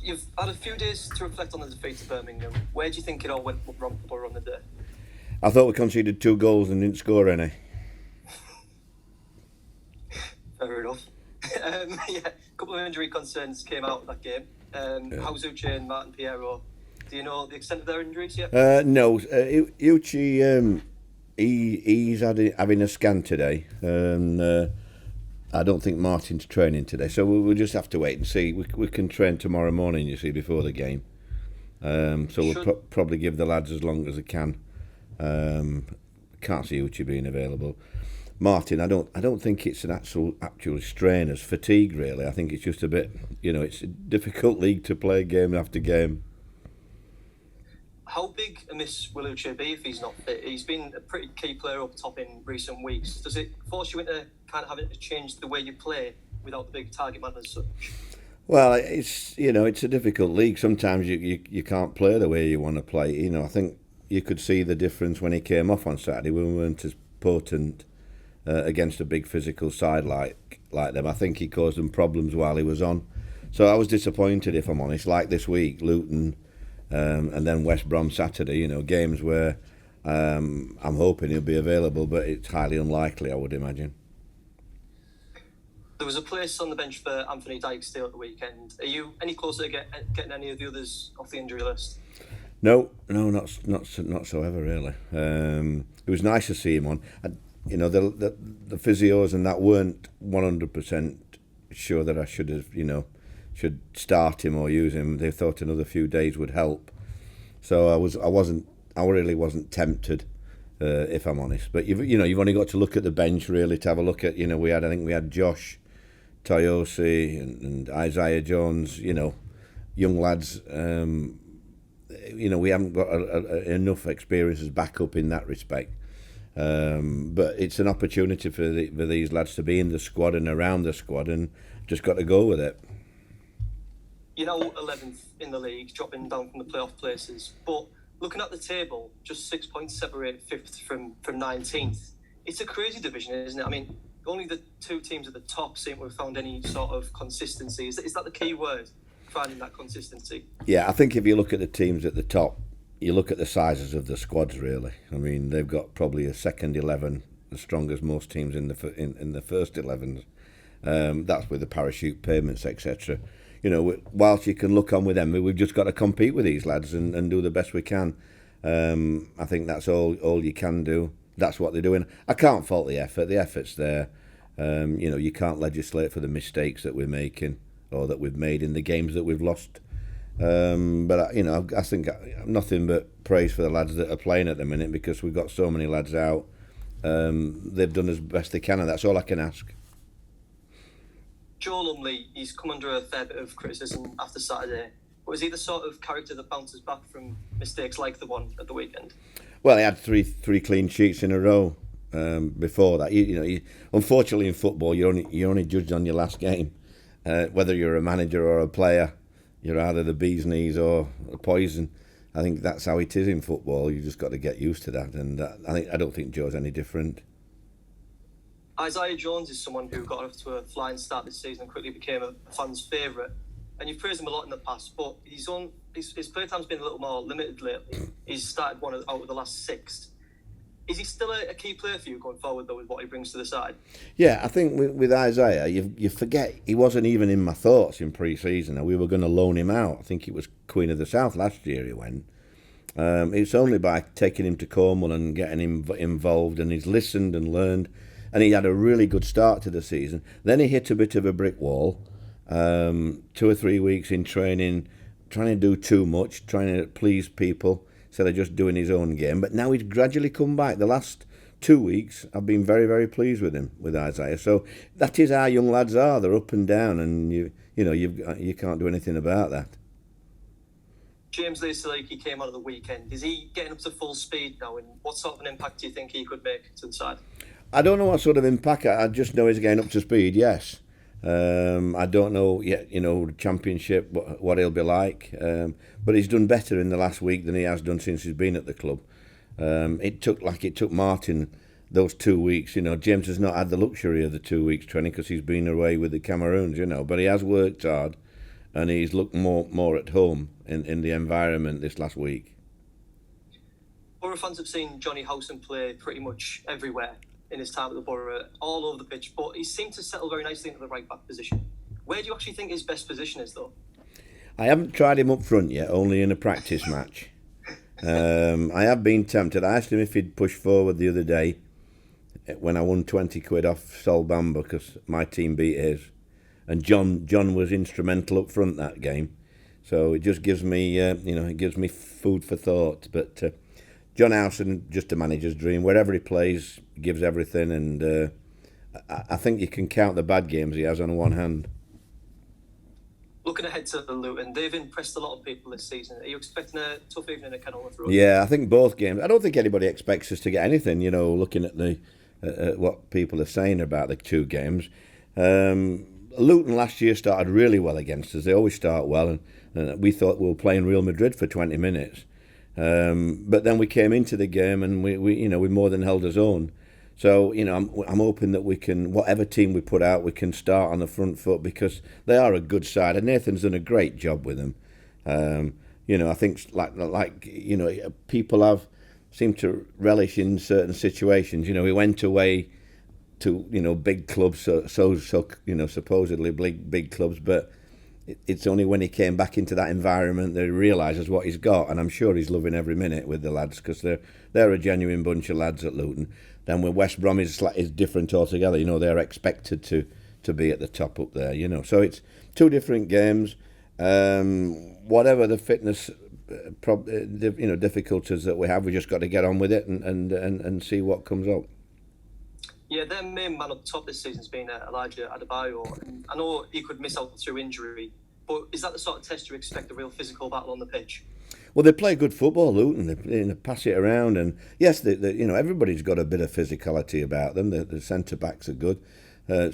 You've had a few days to reflect on the defeat to Birmingham. Where do you think it all went wrong for Boro on the day? I thought we conceded 2 goals and didn't score any. Fair enough. A couple of injury concerns came out of that game. How's Uche and Martin Piero? Do you know the extent of their injuries yet? No, Uchi, he's having a scan today, and I don't think Martin's training today, so we'll just have to wait and see. We can train tomorrow morning, you see, before the game. So we'll probably give the lads as long as they can. Can't see Uchi being available. Martin, I don't think it's an actual strain as fatigue, really. I think it's just a bit, it's a difficult league to play game after game. How big a miss will Uche be if he's not fit? He's been a pretty key player up top in recent weeks. Does it force you into kind of having to change the way you play without the big target man as such? Well, it's a difficult league. Sometimes you can't play the way you want to play. I think you could see the difference when he came off on Saturday. We weren't as potent against a big physical side like them. I think he caused them problems while he was on. So I was disappointed, if I'm honest. Like this week, Luton, and then West Brom Saturday. Games where I'm hoping he'll be available, but it's highly unlikely, I would imagine. There was a place on the bench for Anthony Dyksdale at the weekend. Are you any closer to getting any of the others off the injury list? No, not so ever really. It was nice to see him on. The physios and that weren't 100% sure that I should start him or use him. They thought another few days would help. So I really wasn't tempted, if I'm honest. But you've only got to look at the bench really to have a look at. We had Josh, Toyosi and Isaiah Jones. Young lads. We haven't got enough experience as backup in that respect. But it's an opportunity for these lads to be in the squad and around the squad, and just got to go with it. 11th in the league, dropping down from the playoff places. But looking at the table, just 6 points separate 5th from 19th. It's a crazy division, isn't it? I mean, only the two teams at the top seem to have found any sort of consistency. Is that the key word, finding that consistency? Yeah, I think if you look at the teams at the top, you look at the sizes of the squads, really. I mean, they've got probably a second 11 as strong as most teams in the first 11s. That's with the parachute payments, etc. Whilst you can look on with them, we've just got to compete with these lads and do the best we can. I think that's all you can do. That's what they're doing. I can't fault the effort. The effort's there. You can't legislate for the mistakes that we're making or that we've made in the games that we've lost. But I think nothing but praise for the lads that are playing at the minute, because we've got so many lads out. They've done as best they can, and that's all I can ask. Joe Lumley, he's come under a fair bit of criticism after Saturday. But is he the sort of character that bounces back from mistakes like the one at the weekend? Well, he had three clean sheets in a row before that. Unfortunately in football, you're only judged on your last game. Whether you're a manager or a player, you're either the bee's knees or a poison. I think that's how it is in football. You just got to get used to that, and I don't think Joe's any different. Isaiah Jones is someone who got off to a flying start this season and quickly became a fan's favourite. And you've praised him a lot in the past, but his playtime's been a little more limited lately. He's started one out of the last 6. Is he still a key player for you going forward, though, with what he brings to the side? Yeah, I think with Isaiah, you forget he wasn't even in my thoughts in pre-season. We were going to loan him out. I think it was Queen of the South last year he went. It's only by taking him to Cornwall and getting him involved, and he's listened and learned, and he had a really good start to the season. Then he hit a bit of a brick wall. 2 or 3 weeks in training, trying to do too much, trying to please people instead of just doing his own game. But now he's gradually come back. The last 2 weeks, I've been very, very pleased with him, with Isaiah. So that is how young lads are. They're up and down, and you can't do anything about that. James Leesaliki came out of the weekend. Is he getting up to full speed now? And what sort of an impact do you think he could make to the side? I don't know what sort of impact. I just know he's getting up to speed, yes. I don't know yet, the Championship, what he'll be like. But he's done better in the last week than he has done since he's been at the club. It took Martin those 2 weeks. James has not had the luxury of the 2 weeks training because he's been away with the Cameroons, but he has worked hard. and he's looked more at home in the environment this last week. Boro fans have seen Johnny Howson play pretty much everywhere in his time at the Boro, all over the pitch, but he seemed to settle very nicely into the right-back position. Where do you actually think his best position is, though? I haven't tried him up front yet, only in a practice match. I have been tempted. I asked him if he'd push forward the other day when I won 20 quid off Sol Bamba because my team beat his. And John was instrumental up front that game. So it just gives me, it gives me food for thought. But John Howson, just a manager's dream. Wherever he plays, he gives everything. And I think you can count the bad games he has on one hand. Looking ahead to Luton, they've impressed a lot of people this season. Are you expecting a tough evening at Kenilworth Road? Yeah, I think both games. I don't think anybody expects us to get anything, looking at the what people are saying about the two games. Luton last year started really well against us. They always start well, and we thought we were playing Real Madrid for 20 minutes. But then we came into the game and we more than held our own. So, I'm hoping that we can, whatever team we put out, we can start on the front foot because they are a good side. And Nathan's done a great job with them. I think people seem to relish in certain situations. We went away to, big clubs, so supposedly big clubs, but it's only when he came back into that environment that he realises what he's got, and I'm sure he's loving every minute with the lads because they're a genuine bunch of lads at Luton. Then with West Brom is different altogether. They're expected to be at the top up there. So it's two different games. Whatever the fitness, difficulties that we have, we just got to get on with it and see what comes up. Yeah, their main man up top this season's been Elijah Adebayo. I know he could miss out through injury, but is that the sort of test you expect, a real physical battle on the pitch? Well, they play good football, Luton. They pass it around, and yes, everybody's got a bit of physicality about them. The centre backs are good,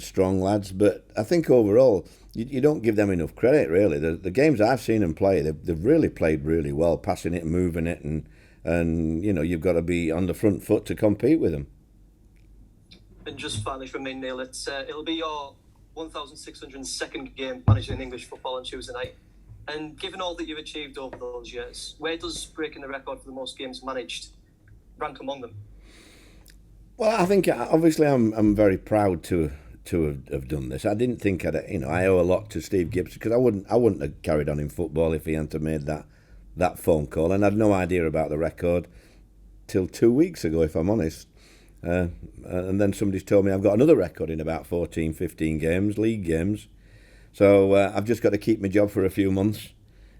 strong lads. But I think overall, you don't give them enough credit. Really, the games I've seen them play, they've really played really well, passing it and moving it, and you've got to be on the front foot to compete with them. And just finally from me, Neil, it'll be your 1,602nd game managing English football on Tuesday night. And given all that you've achieved over those years, where does breaking the record for the most games managed rank among them? Well, I think obviously I'm very proud to have done this. I didn't think I owe a lot to Steve Gibbs because I wouldn't have carried on in football if he hadn't have made that phone call, and I had no idea about the record till 2 weeks ago, if I'm honest. And then somebody's told me I've got another record in about 14, 15 games, league games. So I've just got to keep my job for a few months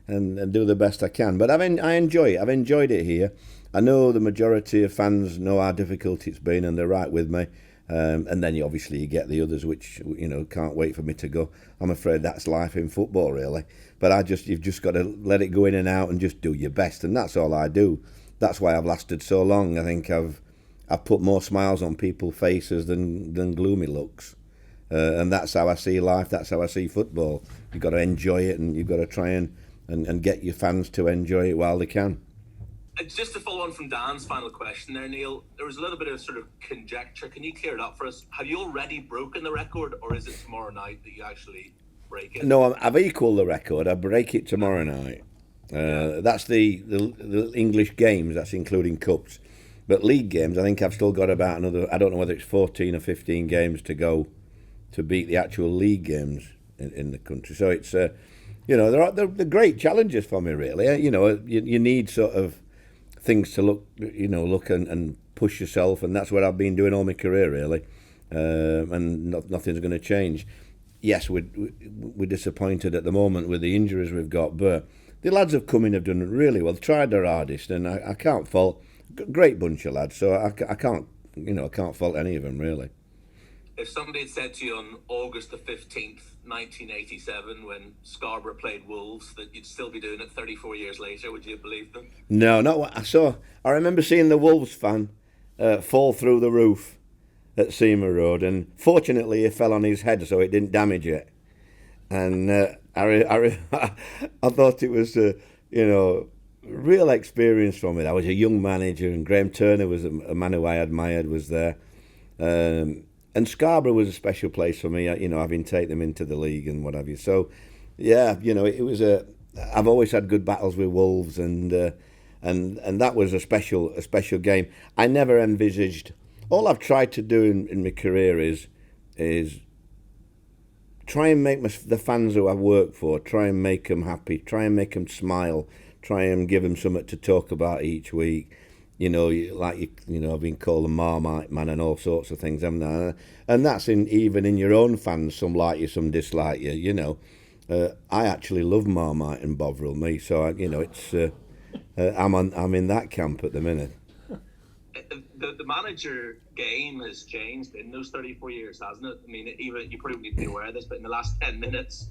and do the best I can. But I enjoy it. I've enjoyed it here. I know the majority of fans know how difficult it's been, and they're right with me. And then you get the others which can't wait for me to go. I'm afraid that's life in football, really. But you've just got to let it go in and out and just do your best, and that's all I do. That's why I've lasted so long. I think I've put more smiles on people's faces than gloomy looks. And that's how I see life, that's how I see football. You've got to enjoy it, and you've got to try and get your fans to enjoy it while they can. Just to follow on from Dan's final question there, Neil, there was a little bit of sort of conjecture. Can you clear it up for us? Have you already broken the record, or is it tomorrow night that you actually break it? No, I've equalled the record. I break it tomorrow night. That's the English games, that's including cups. But league games, I think I've still got about another, I don't know whether it's 14 or 15 games to go to beat the actual league games in the country. So it's, they're great challenges for me, really. You need sort of things to look and push yourself, and that's what I've been doing all my career, really. And nothing's going to change. Yes, we're disappointed at the moment with the injuries we've got, but the lads have come in, have done really well, tried their hardest, and I can't fault. Great bunch of lads, so I can't fault any of them, really. If somebody had said to you on August the 15th, 1987, when Scarborough played Wolves, that you'd still be doing it 34 years later, would you have believed them? No, not what I saw. I remember seeing the Wolves fan fall through the roof at Seymour Road, and fortunately he fell on his head so it didn't damage it. And I thought it was, real experience from it. I was a young manager, and Graham Turner was a man who I admired, was there. And Scarborough was a special place for me, having taken them into the league and what have you. So, Yeah, it was a. I've always had good battles with Wolves, and that was a special game. I never envisaged. All I've tried to do in my career is try and make the fans who I work for, try and make them happy, try and make them smile, try and give them something to talk about each week. I've been called a Marmite man and all sorts of things, haven't I? And that's even in your own fans. Some like you, some dislike you. I actually love Marmite and Bovril, me. So I'm in that camp at the minute. The manager game has changed in those 34 years, hasn't it? I mean, even you probably wouldn't be aware of this, but in the last 10 minutes,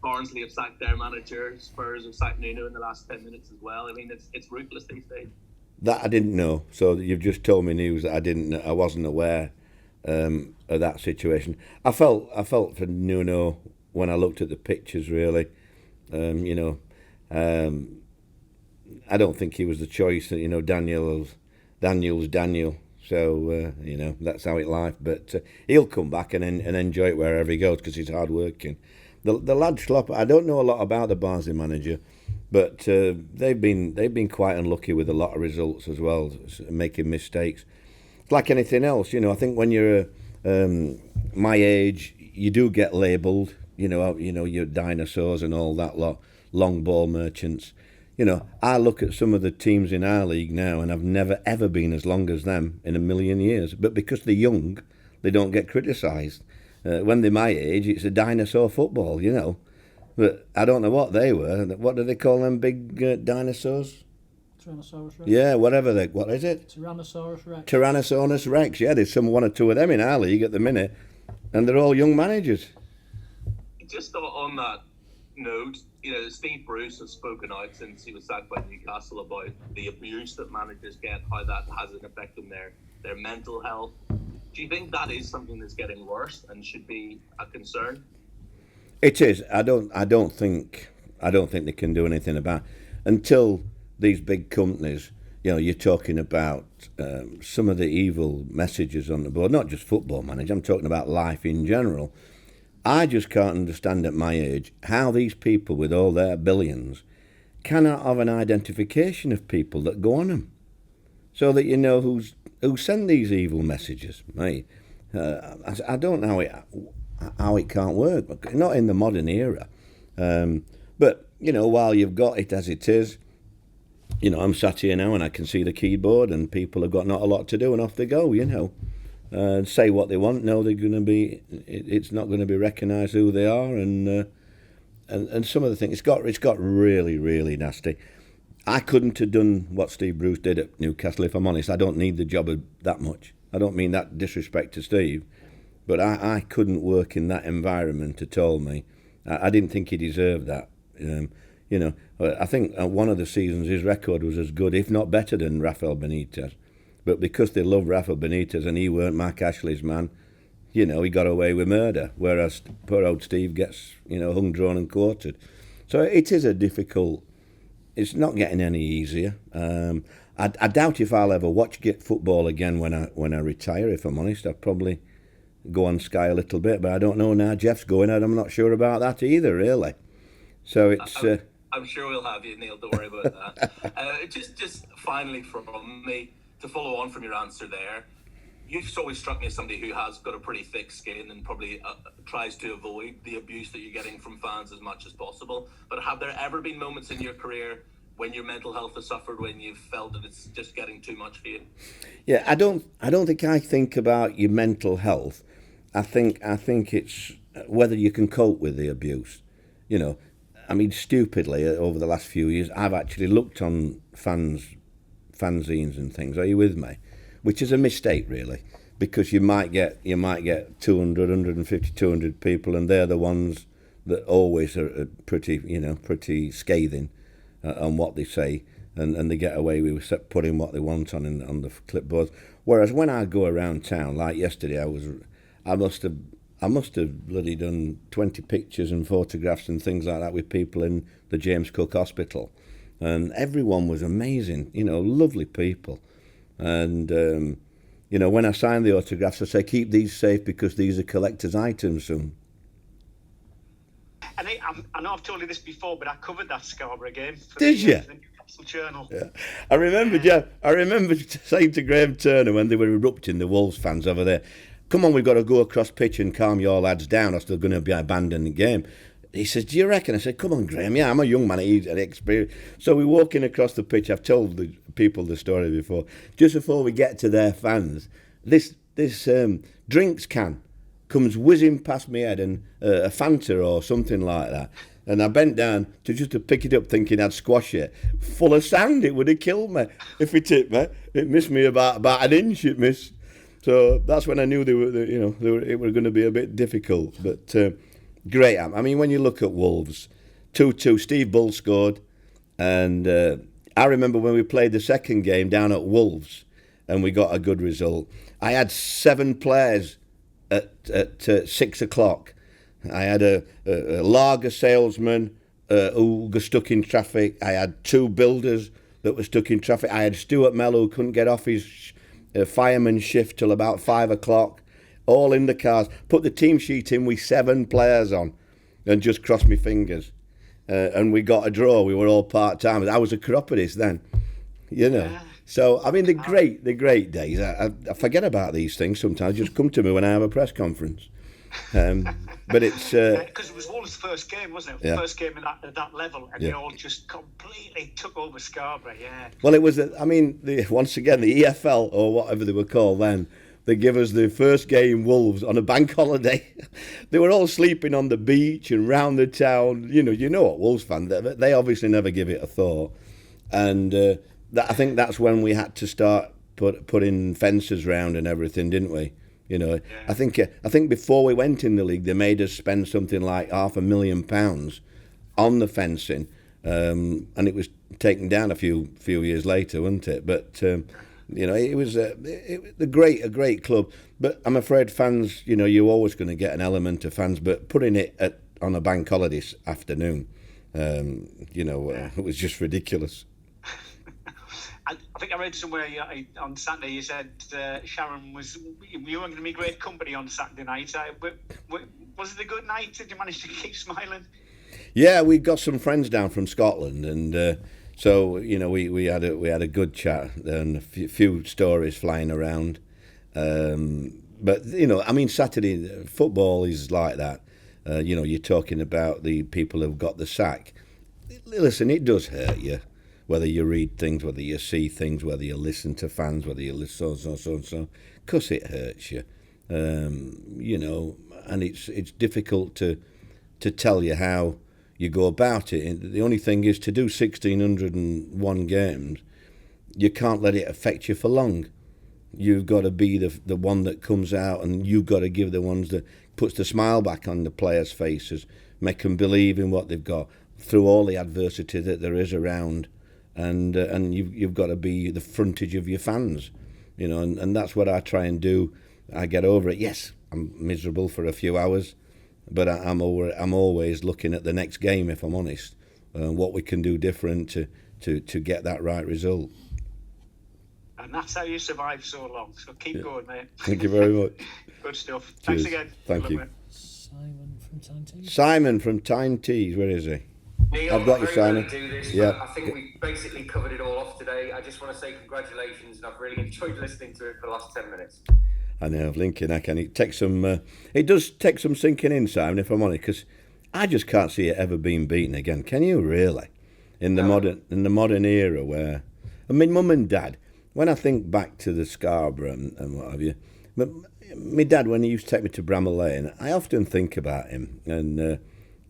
Barnsley have sacked their manager, Spurs have sacked Nuno in the last 10 minutes as well. I mean, it's ruthless these days. That I didn't know. So you've just told me news that I wasn't aware of that situation. I felt for Nuno when I looked at the pictures. Really, I don't think he was the choice. Daniel's Daniel. So that's how it life. But he'll come back and enjoy it wherever he goes because he's hard working. The lad Schlopp. I don't know a lot about the Barnsley manager. But they've been quite unlucky with a lot of results as well, making mistakes. It's like anything else, I think when you're my age, you do get labelled. You're dinosaurs and all that lot, long ball merchants. I look at some of the teams in our league now, and I've never ever been as long as them in a million years. But because they're young, they don't get criticised. When they're my age, it's a dinosaur football, But I don't know what they were. What do they call them big dinosaurs? Tyrannosaurus Rex. Yeah, what is it? Tyrannosaurus Rex. Tyrannosaurus Rex, yeah. There's one or two of them in our league at the minute. And they're all young managers. Just on that note, Steve Bruce has spoken out since he was sacked by Newcastle about the abuse that managers get, how that has an effect on their mental health. Do you think that is something that's getting worse and should be a concern? It is. I don't think they can do anything about it. Until these big companies. You're talking about some of the evil messages on the board. Not just Football Manager. I'm talking about life in general. I just can't understand at my age how these people with all their billions cannot have an identification of people that go on them, so that you know who send these evil messages. Right? I don't know how it can't work, not in the modern era. But while you've got it as it is, I'm sat here now and I can see the keyboard, and people have got not a lot to do, and off they go. Say what they want. No, they're going to be. It's not going to be recognised who they are, and some of the things it's got really, really nasty. I couldn't have done what Steve Bruce did at Newcastle, if I'm honest. I don't need the job that much. I don't mean that disrespect to Steve. But I couldn't work in that environment at all, mate. I didn't think he deserved that. I think one of the seasons his record was as good, if not better, than Rafael Benitez. But because they love Rafael Benitez and he weren't Mark Ashley's man, he got away with murder. Whereas poor old Steve gets, hung, drawn and quartered. So it is a difficult. It's not getting any easier. I doubt if I'll ever watch football again when I retire. If I'm honest, I'll probably go on Sky a little bit, but I don't know now. Jeff's going, and I'm not sure about that either, really. So it's. I'm sure we'll have you, Neil. Don't worry about that. Just finally from me, to follow on from your answer there, you've always struck me as somebody who has got a pretty thick skin and probably tries to avoid the abuse that you're getting from fans as much as possible. But have there ever been moments in your career when your mental health has suffered, when you've felt that it's just getting too much for you? Yeah, I don't think I think about your mental health. I think it's whether you can cope with the abuse. Stupidly, over the last few years, I've actually looked on fanzines and things. Are you with me? Which is a mistake, really, because you might get 200, 150, 200 people, and they're the ones that always are pretty scathing on what they say, and they get away with putting what they want on the clipboards. Whereas when I go around town, like yesterday, I must have bloody done 20 pictures and photographs and things like that with people in the James Cook Hospital, and everyone was amazing. Lovely people. And, when I sign the autographs, I say, keep these safe because these are collector's items soon. I know I've told you this before, but I covered that Scarborough game. Did you? The Newcastle Journal. Yeah. I remember saying to Graham Turner when they were erupting, the Wolves fans over there, come on, we've got to go across pitch and calm your lads down, or they're going to be abandoning the game. He says, do you reckon? I said, come on, Graham. Yeah, I'm a young man. He's an experience. So we're walking across the pitch. I've told the people the story before. Just before we get to their fans, this drinks can comes whizzing past my head, and a Fanta or something like that. And I bent down to pick it up, thinking I'd squash it. Full of sand, it would have killed me if it hit me. It missed me about an inch. It missed. So that's when I knew it were going to be a bit difficult. But great. I mean, when you look at Wolves, 2-2, Steve Bull scored, and I remember when we played the second game down at Wolves, and we got a good result. I had 7 players at 6 o'clock. I had a lager salesman who got stuck in traffic. I had 2 builders that were stuck in traffic. I had Stuart Mello who couldn't get off his fireman shift till about 5 o'clock. All in the cars. Put the team sheet in with 7 players on and just crossed my fingers. And we got a draw. We were all part-timers. I was a chiropodist then, Yeah. So, I mean, the great days. I forget about these things sometimes. Just come to me when I have a press conference. But it's... Because it was Wolves' first game, wasn't it? Yeah. First game at that level, and they all just completely took over Scarborough, yeah. Well, it was, once again, the EFL, or whatever they were called then, they give us the first game, Wolves, on a bank holiday. They were all sleeping on the beach and round the town. You know what Wolves fans, they obviously never give it a thought. And I think that's when we had to start putting fences round and everything, didn't we? Yeah. I think before we went in the league, they made us spend something like £500,000 on the fencing, and it was taken down a few years later, wasn't it? But it was a great club. But I'm afraid fans, you're always going to get an element of fans. But putting it on a bank holiday afternoon, it was just ridiculous. I think I read somewhere on Saturday you said Sharon you weren't going to be great company on Saturday night. Was it a good night? Did you manage to keep smiling? Yeah, we got some friends down from Scotland, and so we had a good chat and a few stories flying around. But Saturday football is like that. You're talking about the people who've got the sack. Listen, it does hurt you. Whether you read things, whether you see things, whether you listen to fans, whether you listen so, because it hurts you, and it's difficult to tell you how you go about it. The only thing is to do 1,601 games, you can't let it affect you for long. You've got to be the one that comes out, and you've got to give the ones that puts the smile back on the players' faces, make them believe in what they've got through all the adversity that there is around. And you've got to be the frontage of your fans, and that's what I try and do. I get over it. Yes, I'm miserable for a few hours, but I'm always looking at the next game, if I'm honest, what we can do different to get that right result. And that's how you survive so long. So keep going, mate. Thank you very much. Good stuff. Cheers. Thanks again. Thank you. Mate. Simon from Tyne Simon from Tyne Tees. Tees, where is he? Neil, I've got you, very Simon. rarely do this, Yeah. but I think we basically covered it all off today. I just want to say congratulations, and I've really enjoyed listening to it for the last 10 minutes. I know, Lincoln, it does take some sinking in, Simon, if I'm honest, because I just can't see it ever being beaten again. Can you really? In the modern era where, Mum and Dad, when I think back to the Scarborough and what have you, but my dad, when he used to take me to Bramall Lane, I often think about him, and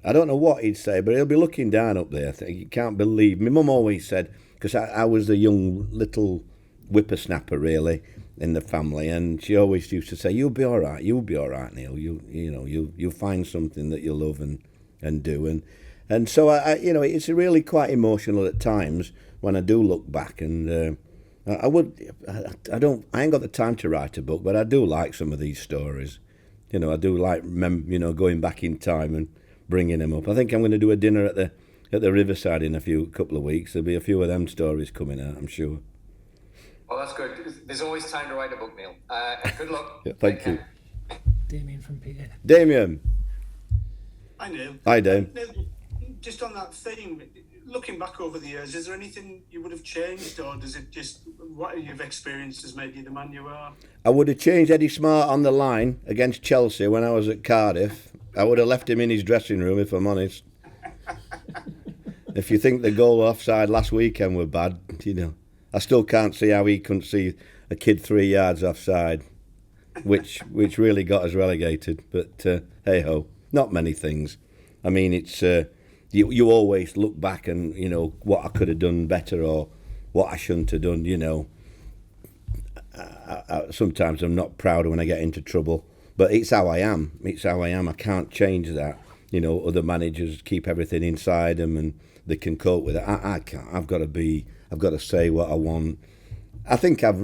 I don't know what he'd say, but he'll be looking down up there. I think you can't believe. My mum always said, because I was the young little whippersnapper really in the family, and she always used to say, "You'll be all right. You'll be all right, Neil. You'll find something that you love and do." And so it's really quite emotional at times when I do look back, and I ain't got the time to write a book, but I do like some of these stories. I do like going back in time and bringing them up. I think I'm going to do a dinner at the Riverside in a couple of weeks. There'll be a few of them stories coming out, I'm sure. Well, that's good. There's always time to write a book, Neil. Good luck. Yeah, thank you. Damien from Peter. Damien. Hi, Neil. Hi, Dave. Neil, just on that theme, looking back over the years, is there anything you would have changed, or does it just what you've experienced has made you the man you are? I would have changed Eddie Smart on the line against Chelsea when I was at Cardiff. I would have left him in his dressing room, if I'm honest. If you think the goal offside last weekend were bad, I still can't see how he couldn't see a kid 3 yards offside, which really got us relegated. But hey ho, not many things. I mean, it's you always look back and what I could have done better or what I shouldn't have done. Sometimes I'm not proud when I get into trouble, but it's how I am. I can't change that. Other managers keep everything inside them and they can cope with it. I can't. I've got to say what I want. I think I've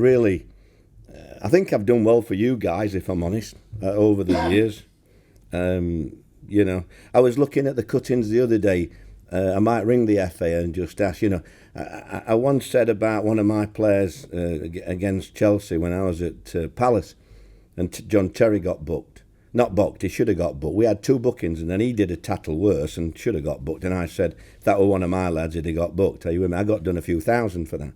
done well for you guys, if I'm honest, over the years. I was looking at the cuttings the other day. I might ring the FA and just ask. I once said about one of my players against Chelsea when I was at Palace, and John Terry got booked. Not booked, he should have got booked. We had 2 bookings and then he did a tattle worse and should have got booked. And I said, if that were one of my lads, he'd have got booked. Are you with me? I got done a few thousand for that.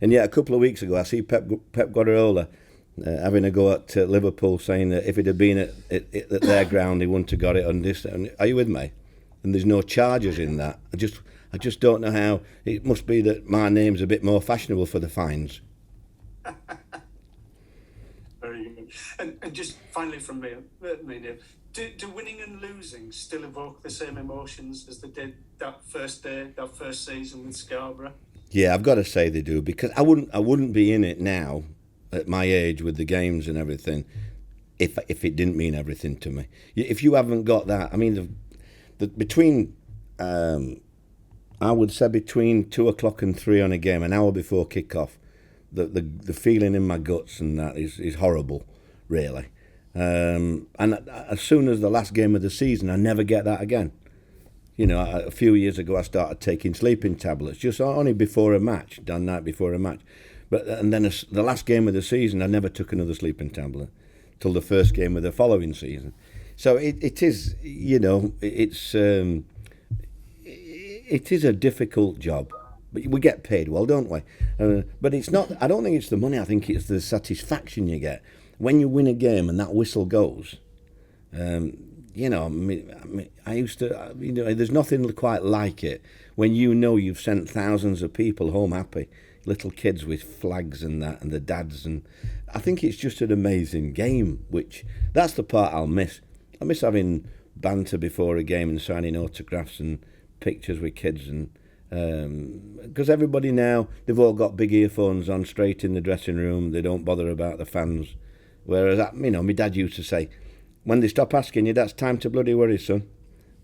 And yet a couple of weeks ago, I see Pep Guardiola having a go at Liverpool, saying that if it had been at their ground, he wouldn't have got it on this. And are you with me? And there's no charges in that. I just don't know how. It must be that my name's a bit more fashionable for the fines. Very good. And just finally from me, Neil, do winning and losing still evoke the same emotions as they did that first day, that first season with Scarborough? Yeah, I've got to say they do, because I wouldn't be in it now at my age with the games and everything if it didn't mean everything to me. If you haven't got that, I mean, between I would say between 2 o'clock and 3 on a game, an hour before kick-off, the feeling in my guts and that is horrible, really. And as soon as the last game of the season, I never get that again. A few years ago, I started taking sleeping tablets, just only before a match, done night before a match. And then the last game of the season, I never took another sleeping tablet till the first game of the following season. So it is, it is a difficult job. But we get paid well, don't we? But it's not. I don't think it's the money. I think it's the satisfaction you get when you win a game and that whistle goes. I used to. There's nothing quite like it when you've sent thousands of people home happy, little kids with flags and that, and the dads, and I think it's just an amazing game. That's the part I'll miss. I miss having banter before a game and signing autographs and pictures with kids and. Because everybody now, they've all got big earphones on straight in the dressing room. They don't bother about the fans. Whereas, my dad used to say, when they stop asking you, that's time to bloody worry, son.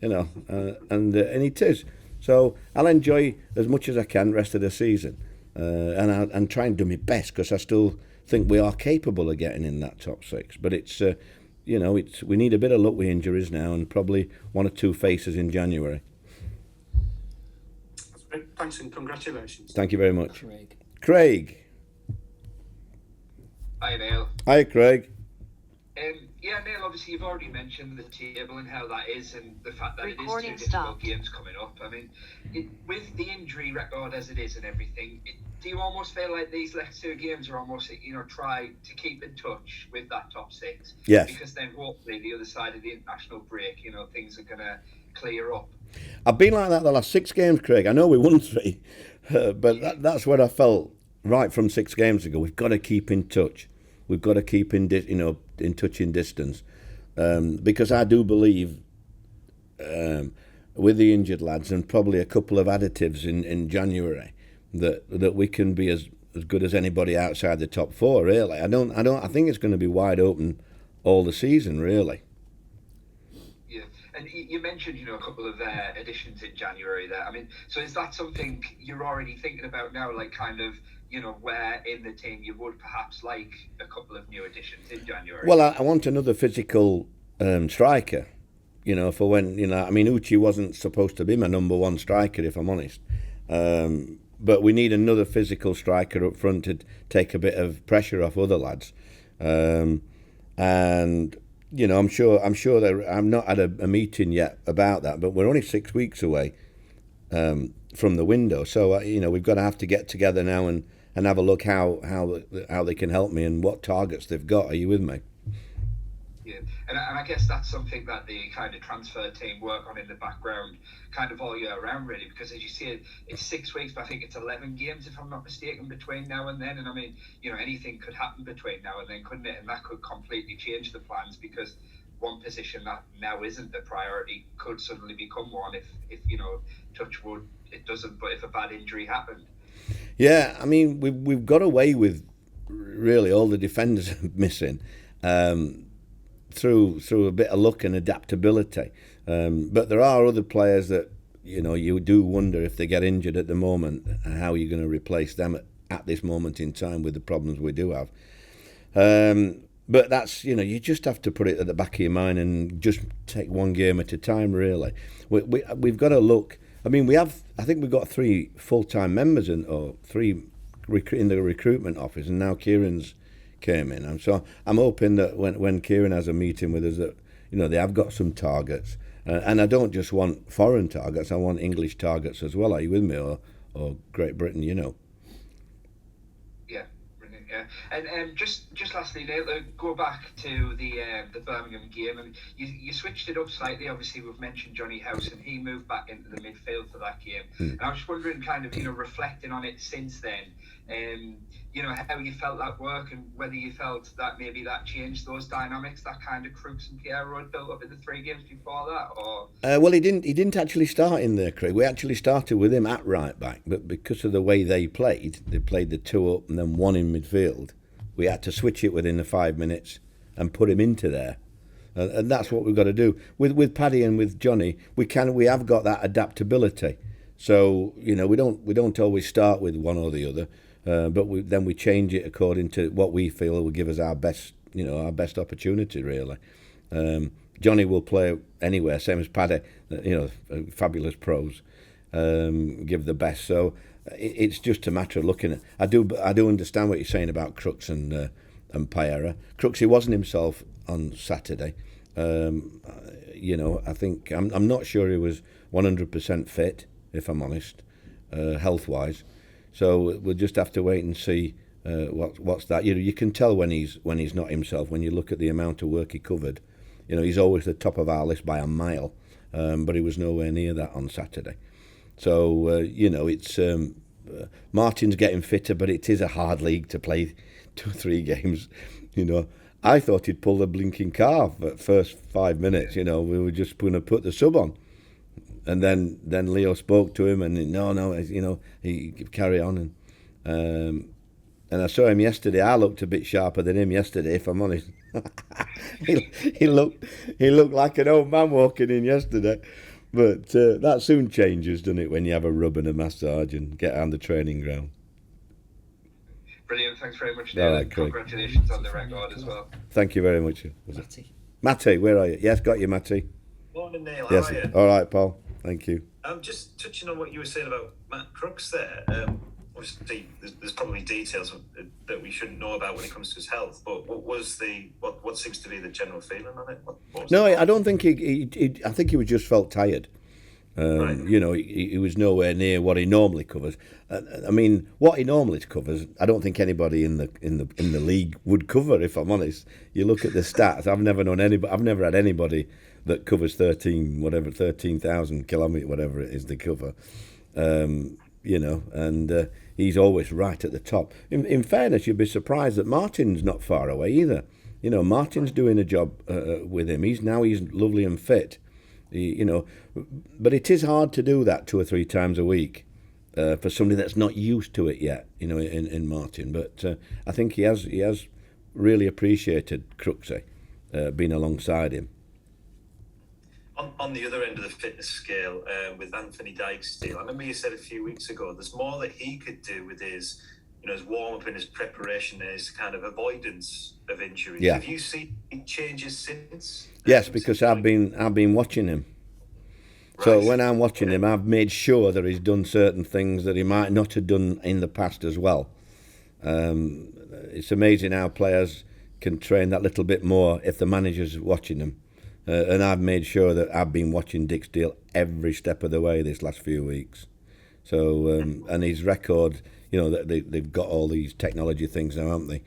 And it is. So I'll enjoy as much as I can the rest of the season. And try and do my best, because I still think we are capable of getting in that top 6. But it's, we need a bit of luck with injuries now and probably 1 or 2 faces in January. Thanks and congratulations. Thank you very much. Craig. Hi, Neil. Hi, Craig. Yeah, Neil, obviously you've already mentioned the table and how that is and the fact that Recording it is 2 difficult stopped. games coming up. I mean, with the injury record as it is and everything, do you almost feel like these next 2 games are almost, try to keep in touch with that top 6? Yes. Because then hopefully the other side of the international break, things are going to clear up. I've been like that the last 6 games, Craig. I know we won 3, but that's where I felt right from 6 games ago. We've got to keep in touch. We've got to keep in touch in distance, because I do believe with the injured lads and probably a couple of additives in January that we can be as good as anybody outside the top 4. Really, I think it's going to be wide open all the season. Really. Yeah, and you mentioned, a couple of additions in January there. I mean, so is that something you're already thinking about now, like kind of, where in the team you would perhaps like a couple of new additions in January? Well, I want another physical striker, for when, Uchi wasn't supposed to be my number 1 striker, if I'm honest. But we need another physical striker up front to take a bit of pressure off other lads. And I'm sure that I'm not at a meeting yet about that, but we're only 6 weeks away from the window. So we've got to have to get together now and have a look how they can help me and what targets they've got. Are you with me? Yeah, and I guess that's something that the kind of transfer team work on in the background kind of all year round, really, because as you see, it's 6 weeks, but I think it's 11 games, if I'm not mistaken, between now and then. And I mean, anything could happen between now and then, couldn't it? And that could completely change the plans, because one position that now isn't a priority could suddenly become one if touch wood, it doesn't, but if a bad injury happened. Yeah, I mean, we've got away with really all the defenders missing. Through a bit of luck and adaptability, but there are other players that you do wonder if they get injured at the moment, how you're going to replace them at this moment in time with the problems we do have. But that's you just have to put it at the back of your mind and just take one game at a time. Really, we've got to look. I mean, I think we've got 3 full-time members or 3 in the recruitment office, and now Kieran's came in, and so I'm hoping that when Kieran has a meeting with us, that they have got some targets, and I don't just want foreign targets, I want English targets as well. Are you with me? Or Great Britain, Yeah, brilliant. Yeah, and just lastly, Neil, go back to the Birmingham game. I mean, you switched it up slightly. Obviously, we've mentioned Johnny House, and he moved back into the midfield for that game. And I was just wondering, kind of, reflecting on it since then, how you felt that work, and whether you felt that maybe that changed those dynamics, that kind of Crooks and Pierre had built up in the 3 games before that, or? Well, he didn't actually start in there, Craig. We actually started with him at right back, but because of the way they played the 2 up and then 1 in midfield. We had to switch it within the 5 minutes and put him into there, and that's what we've got to do with Paddy and with Johnny. We have got that adaptability, so we don't always start with one or the other. But then we change it according to what we feel will give us our best opportunity, really. Johnny will play anywhere, same as Paddy, fabulous pros, give the best. So it's just a matter of looking at. I do understand what you're saying about Crooks and Paera. Crooks, he wasn't himself on Saturday. I think I'm not sure he was 100% fit, if I'm honest, health-wise. So we'll just have to wait and see what's that. You can tell when he's not himself when you look at the amount of work he covered. He's always the top of our list by a mile, but he was nowhere near that on Saturday. So it's Martin's getting fitter, but it is a hard league to play 2 or 3 games. I thought he'd pull the blinking calf at first 5 minutes. We were just going to put the sub on. And then Leo spoke to him, and he carry on, and I saw him yesterday. I looked a bit sharper than him yesterday, if I'm honest. he looked like an old man walking in yesterday, but that soon changes, doesn't it, when you have a rub and a massage and get on the training ground. Brilliant, thanks very much, Neil. Right, congratulations on the record as well. Thank you very much. Matty, where are you? Yes, got you, Matty. Morning, Neil. Yes. How are you? All right, Paul. Thank you. Just touching on what you were saying about Matt Crooks there. Obviously, there's probably details that we shouldn't know about when it comes to his health. But what seems to be the general feeling on it? No, I don't think he. I think he was just felt tired. Right. He was nowhere near what he normally covers. I mean, what he normally covers, I don't think anybody in the league would cover. If I'm honest, you look at the stats. I've never had anybody that covers 13,000 kilometres, whatever it is they cover. And he's always right at the top. In fairness, you'd be surprised that Martin's not far away either. Martin's doing a job with him. He's lovely and fit. But it is hard to do that 2 or 3 times a week for somebody that's not used to it yet. In Martin. But I think he has really appreciated Crooksy being alongside him. On the other end of the fitness scale, with Anthony Dijksteel, I remember you said a few weeks ago there's more that he could do with his warm-up and his preparation and his kind of avoidance of injuries. Yeah. Have you seen changes since? Yes, because I've been watching him. Right. So when I'm watching him, I've made sure that he's done certain things that he might not have done in the past as well. It's amazing how players can train that little bit more if the manager's watching them. And I've made sure that I've been watching Dixdale every step of the way this last few weeks. So and his record, they've got all these technology things now, haven't they?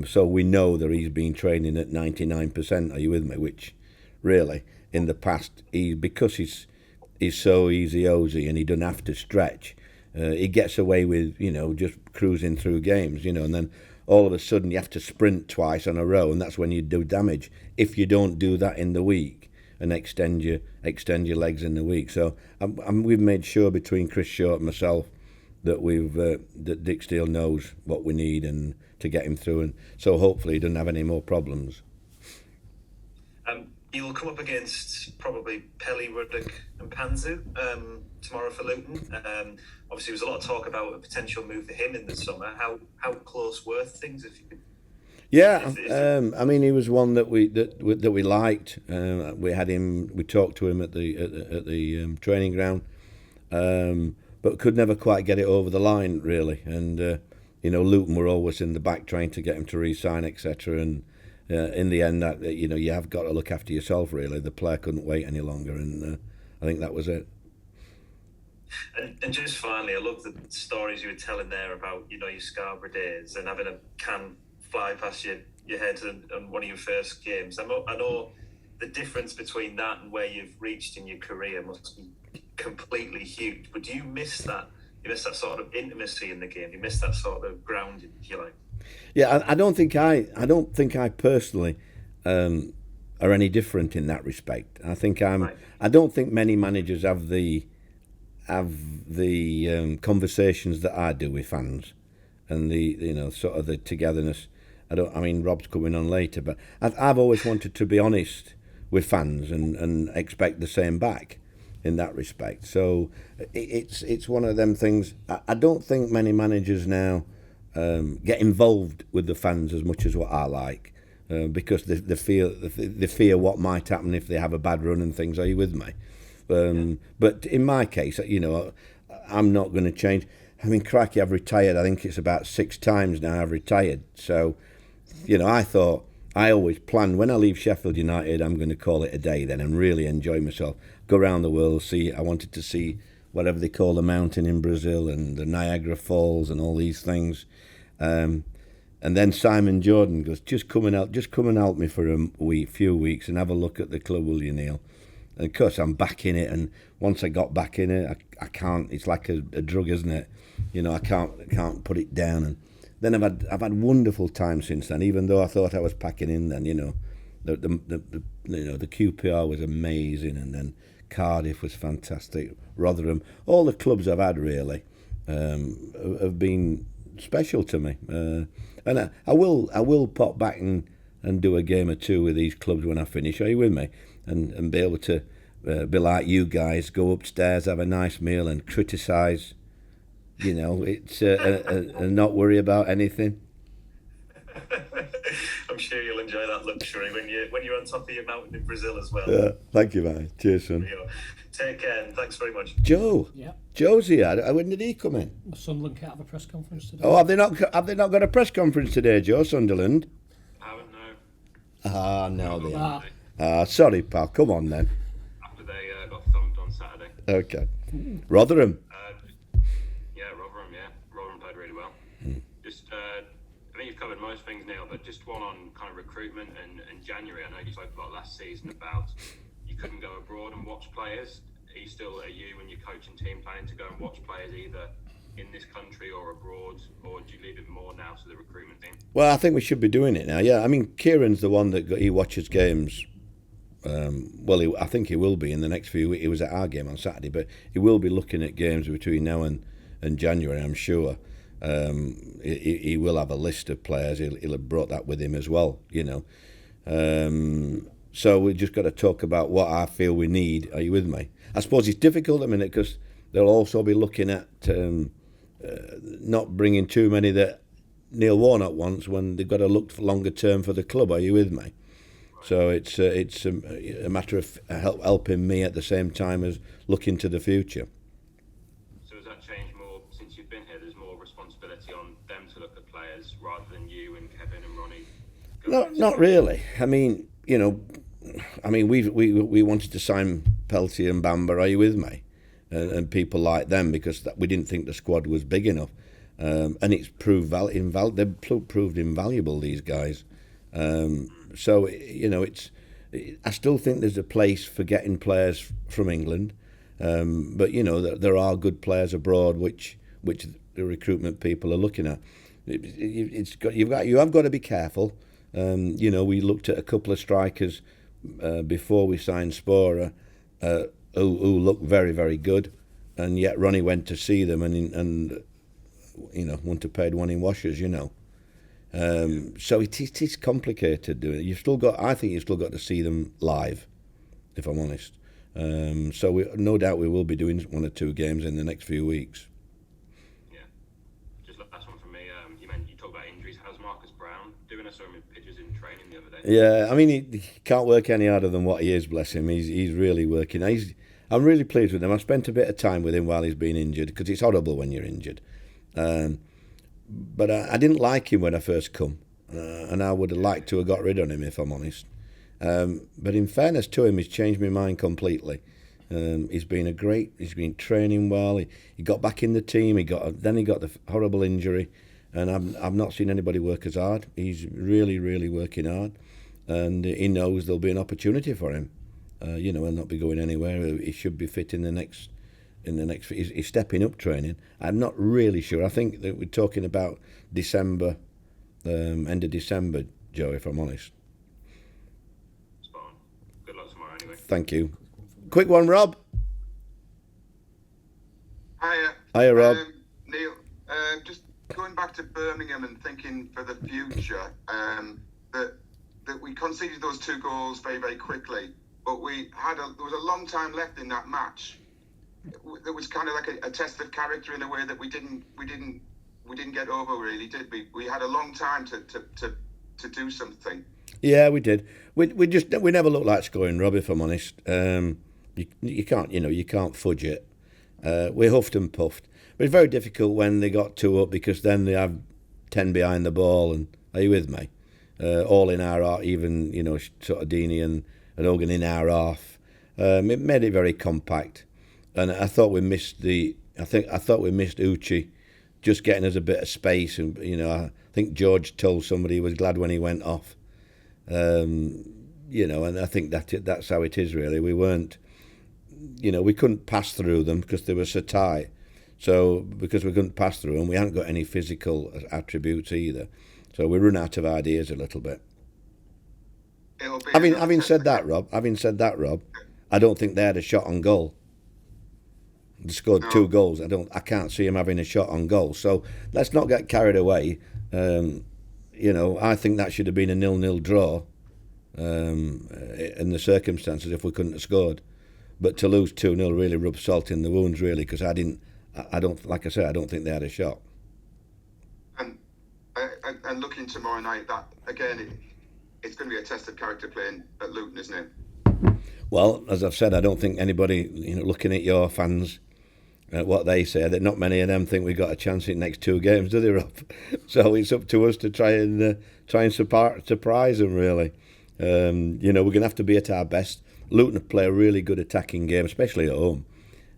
So we know that he's been training at 99%. Are you with me? Which really, in the past, because he's so easy-ozy and he doesn't have to stretch. He gets away with just cruising through games, and then all of a sudden you have to sprint twice in a row, and that's when you do damage. If you don't do that in the week and extend your legs in the week, so we've made sure between Chris Short and myself that that Dixdale knows what we need and to get him through, and so hopefully he doesn't have any more problems. You'll come up against probably Pelly, Ruddock and Panzu tomorrow for Luton. Obviously, there was a lot of talk about a potential move for him in the summer. How close were things? If you could. Yeah, I mean, he was one that we liked. We had him. We talked to him at the training ground, but could never quite get it over the line, really. And Luton were always in the back trying to get him to re-sign, etc. And in the end, that you have got to look after yourself. Really, the player couldn't wait any longer, and I think that was it. And just finally, I love the stories you were telling there about your Scarborough days and having a can fly past your head on one of your first games. I know the difference between that and where you've reached in your career must be completely huge. But do you miss that? You miss that sort of intimacy in the game. You miss that sort of grounding, if you like. Yeah, I don't think I personally are any different in that respect. I think Right. I don't think many managers have the conversations that I do with fans, and the sort of the togetherness. I mean, Rob's coming on later, but I've always wanted to be honest with fans and expect the same back in that respect. So it's one of them things. I don't think many managers now get involved with the fans as much as what I like, because they fear what might happen if they have a bad run and things. Are you with me? But in my case, I'm not going to change. I mean, crikey, I've retired. I think it's about 6 times now I've retired. So, I thought I always planned when I leave Sheffield United, I'm going to call it a day then and really enjoy myself. Go around the world, I wanted to see whatever they call the mountain in Brazil and the Niagara Falls and all these things. And then Simon Jordan goes, just come and help me for a few weeks and have a look at the club, will you, Neil? And of course, I'm back in it, and once I got back in it, I can't. It's like a drug, isn't it? I can't put it down. And then I've had wonderful times since then. Even though I thought I was packing in then, the QPR was amazing, and then Cardiff was fantastic. Rotherham, all the clubs I've had really have been special to me. And I will pop back and do a game or two with these clubs when I finish. Are you with me? And be able to be like you guys, go upstairs, have a nice meal, and criticise. It's and not worry about anything. I'm sure you'll enjoy that luxury when you're on top of your mountain in Brazil as well. Yeah, thank you, man. Cheers, son. Take care, and thanks very much. Joe. Yeah. Joe's here. When did he come in? Sunderland can't have a press conference today. Oh, have they not got a press conference today, Joe? Sunderland. I haven't, no. Ah, no, they haven't. Sorry, pal. Come on then. After they got thumped on Saturday. Okay. Rotherham. Rotherham played really well. Just, I think you've covered most things, Neil, but just one on kind of recruitment and January. I know you spoke about last season about you couldn't go abroad and watch players. Are you and your coaching team planning to go and watch players either in this country or abroad, or do you leave it more now to the recruitment team? Well, I think we should be doing it now. Yeah, I mean, Kieran's the one that he watches games. I think he will be in the next few weeks. He was at our game on Saturday, but he will be looking at games between now and January, I'm sure. He will have a list of players. He'll have brought that with him as well, So we've just got to talk about what I feel we need. Are you with me? I suppose it's difficult at the minute because they'll also be looking at not bringing too many that Neil Warnock wants when they've got to look for longer term for the club. Are you with me? So it's a matter of helping me at the same time as looking to the future. So has that changed more since you've been here? There's more responsibility on them to look at players rather than you and Kevin and Ronnie Not really. I mean, we wanted to sign Peltier and Bamber. Are you with me? And people like them because we didn't think the squad was big enough, and it's proved they've proved invaluable, these guys. So I still think there's a place for getting players from England, but there are good players abroad which the recruitment people are looking at. You have got to be careful. We looked at a couple of strikers before we signed Spora, who looked very, very good, and yet Ronnie went to see them and wouldn't have paid one in washers. So it is complicated doing it. I think you've still got to see them live, if I'm honest. So no doubt we will be doing 1 or 2 games in the next few weeks. Yeah. Just last one from me. You talked about injuries. How's Marcus Brown doing? I saw him in pictures in training the other day. Yeah, I mean he can't work any harder than what he is. Bless him. He's really working. I'm really pleased with him. I've spent a bit of time with him while he's been injured because it's horrible when you're injured. But I didn't like him when I first come, and I would have liked to have got rid of him, if I'm honest. But in fairness to him, he's changed my mind completely. He's been training well. He got back in the team. Then he got the horrible injury, and I've not seen anybody work as hard. He's really, really working hard, and he knows there'll be an opportunity for him. He'll not be going anywhere. He should be fit in the next. He's stepping up training. I'm not really sure. I think that we're talking about December, end of December, Joe, if I'm honest. Spot on. Good luck tomorrow, anyway. Thank you. Quick one, Rob. Hiya, Rob. Neil, just going back to Birmingham and thinking for the future, that we conceded those 2 goals very, very quickly, but there was a long time left in that match. It was kind of like a test of character in a way that we didn't get over, really, did we? We had a long time to do something. Yeah, we did. We never looked like scoring, Rob, if I'm honest. You can't fudge it. We huffed and puffed. But it's very difficult when they got 2 up because then they have 10 behind the ball. And are you with me? All in our half, even sort of Deeney and Hogan in our half. It made it very compact. And I thought we missed Uchi just getting us a bit of space. And I think George told somebody he was glad when he went off. And I think that's how it is really. We weren't, we couldn't pass through them because they were so tight. So because we couldn't pass through them, we hadn't got any physical attributes either. So we run out of ideas a little bit. Having said that, Rob, I don't think they had a shot on goal. They scored 2 goals. I can't see them having a shot on goal. So let's not get carried away. I think that should have been a 0-0 draw in the circumstances if we couldn't have scored. But to lose 2-0 really rubs salt in the wounds, really, because I don't think they had a shot. And looking tomorrow night, that again, it's going to be a test of character playing at Luton, isn't it? Well, as I've said, I don't think anybody, looking at your fans, what they say, that not many of them think we've got a chance in the next 2 games, do they, Rob? So it's up to us to try and surprise them, really. We're going to have to be at our best. Luton play a really good attacking game, especially at home,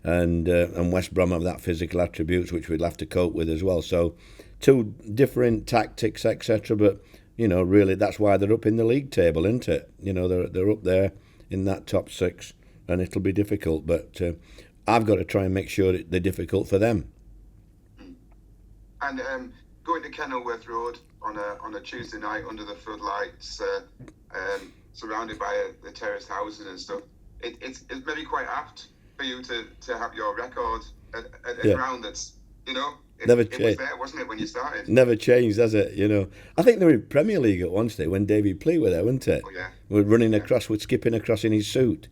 and West Brom have that physical attributes which we'll have to cope with as well. So 2 different tactics, etc. But really, that's why they're up in the league table, isn't it? They're up there in that top 6, and it'll be difficult. But I've got to try and make sure they're difficult for them. And going to Kenilworth Road on a Tuesday night under the floodlights, surrounded by the terraced houses and stuff, it's maybe quite apt for you to have your record at a ground that's Never it changed. was there, wasn't it, when you started? Never changed, has it? I think they were in Premier League at one stage when David Plea were there, weren't it? Oh, yeah. We're running across, we're skipping across in his suit.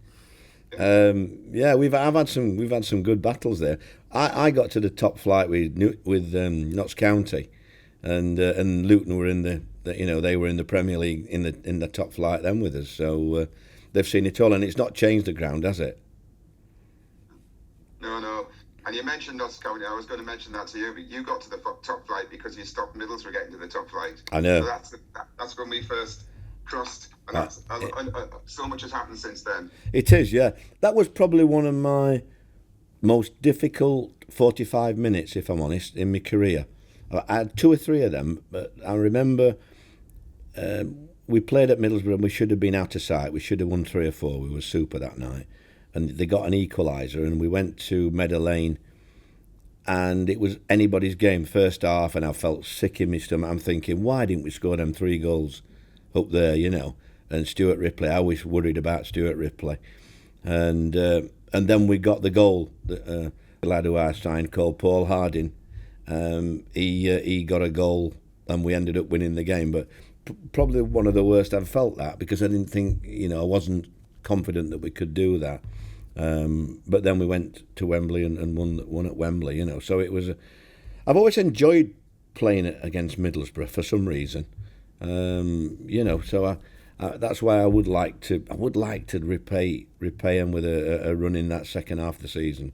We've had some good battles there. I got to the top flight with Notts County, and Luton were in they were in the Premier League in the top flight then with us. So they've seen it all, and it's not changed the ground, has it? No. And you mentioned Notts County. I was going to mention that to you, but you got to the top flight because you stopped Middlesbrough getting to the top flight. I know. So that's when we first crossed, and so much has happened since then. It is, yeah. That was probably one of my most difficult 45 minutes, if I'm honest, in my career. I had 2 or 3 of them, but I remember we played at Middlesbrough and we should have been out of sight. We should have won 3 or 4. We were super that night. And they got an equaliser, and we went to Meadow Lane, and it was anybody's game first half, and I felt sick in my stomach. I'm thinking, why didn't we score them 3 goals up there, you know? And Stuart Ripley, I was worried about Stuart Ripley. And then we got the goal, the lad who I signed called Paul Harding. He got a goal, and we ended up winning the game. But probably one of the worst I've felt that, because I didn't think, you know, I wasn't confident that we could do that. But then we went to Wembley and won at Wembley, you know. So it was. I've always enjoyed playing against Middlesbrough for some reason, you know. So that's why I would like to repay them with a run in that second half of the season.